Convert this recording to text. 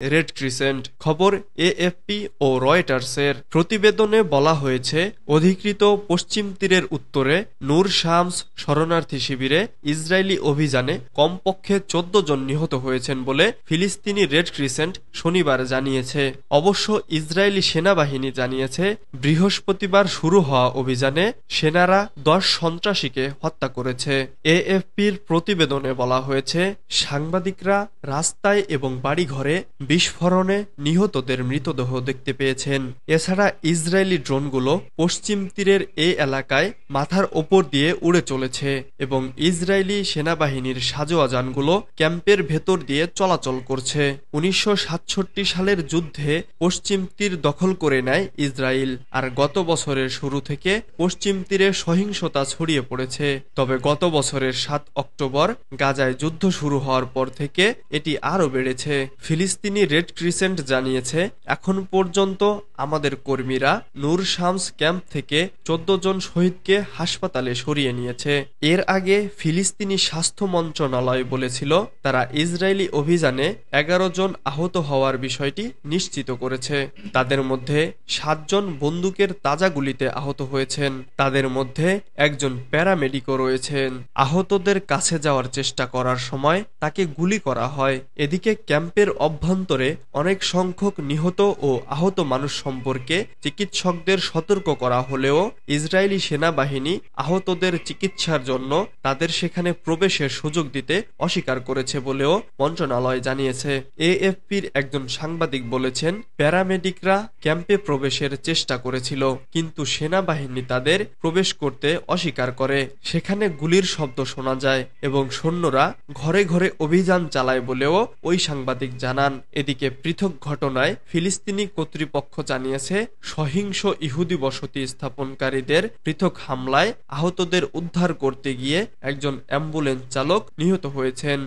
Red crescent. খবর AFP ও রয়টার্সের। প্রতিবেদনে বলা হয়েছে, অধিকৃত পশ্চিম তীরের উত্তরে নূর শামস শরণার্থী শিবিরে ইসরায়েলি অভিযানে কমপক্ষে ১৪ জন নিহত হয়েছেন বলে ফিলিস্তিনি রেড ক্রিসেন্ট শনিবার জানিয়েছে। অবশ্য ইসরায়েলি সেনাবাহিনী জানিয়েছে, বৃহস্পতিবার শুরু হওয়া অভিযানে সেনারা ১০ সন্ত্রাসীকে হত্যা করেছে। এএফপির প্রতিবেদনে বলা হয়েছে, সাংবাদিকরা রাস্তায় এবং বাড়িঘরে বিস্ফোরণে নিহতদের মৃতদেহ দেখতে পেয়েছেন। এছাড়া ইসরায়েলি ড্রোনগুলো পশ্চিম তীরের এই এলাকায় মাথার ওপর দিয়ে উড়ে চলেছে এবং ইসরায়েলি সেনাবাহিনীর সাঁজোয়া যানগুলো ক্যাম্পের ভেতর দিয়ে চলাচল করছে। ১৯৬৭ সালের যুদ্ধে পশ্চিম তীর দখল করে নেয় ইসরায়েল, আর গত বছরের শুরু থেকে পশ্চিম তীরে সহিংসতা ছড়িয়ে পড়েছে। তবে গত বছরের ৭ অক্টোবর গাজায় যুদ্ধ শুরু হওয়ার পর থেকে এটি আরও বেড়েছে। ফিলিস্তিনি রেড ক্রিসেন্ট জানিয়েছে, এখন পর্যন্ত আমাদের কর্মীরা নূর শামস ক্যাম্প থেকে ১৪ জন শহীদকে হাসপাতালে সরিয়ে নিয়েছে। এর আগে ফিলিস্তিনি স্বাস্থ্য মন্ত্রণালয় বলেছিল, তারা ইসরায়েলি অভিযানে ১১ জন আহত হওয়ার বিষয়টি নিশ্চিত করেছে। তাদের মধ্যে ৭ জন বন্দুকের তাজা গুলিতে আহত হয়েছেন। তাদের মধ্যে একজন প্যারামেডিকও রয়েছেন। আহতদের কাছে যাওয়ার চেষ্টা করার সময় তাকে গুলি করা হয়। এদিকে ক্যাম্পের অভ্যন্তরে অনেক সংখ্যক নিহত ও আহত মানুষ সম্পর্কে চিকিৎসকদের সতর্ক করা হলেও ইসরায়েলি সেনাবাহিনী আহতদের চিকিৎসার জন্য তাদের সেখানে প্রবেশের সুযোগ দিতে অস্বীকার করেছে বলেও মন্ত্রণালয় জানিয়েছে। এএফপির একজন সাংবাদিক বলেছেন, প্যারামেডিকরা ক্যাম্পে প্রবেশের চেষ্টা করেছিল, কিন্তু সেনাবাহিনী তাদের প্রবেশ করতে অস্বীকার করে। সেখানে গুলির শব্দ শোনা যায় এবং সৈন্যরা ঘরে ঘরে অভিযান চালায় বলেও ওই সাংবাদিক জানান। এদিকে পৃথক ঘটনায় ফিলিস্তিনি কর্তৃপক্ষ জানিয়েছে, সহিংস ইহুদি বসতি স্থাপনকারীদের পৃথক হামলায় আহতদের উদ্ধার করতে গিয়ে একজন অ্যাম্বুলেন্স চালক নিহত হয়েছেন।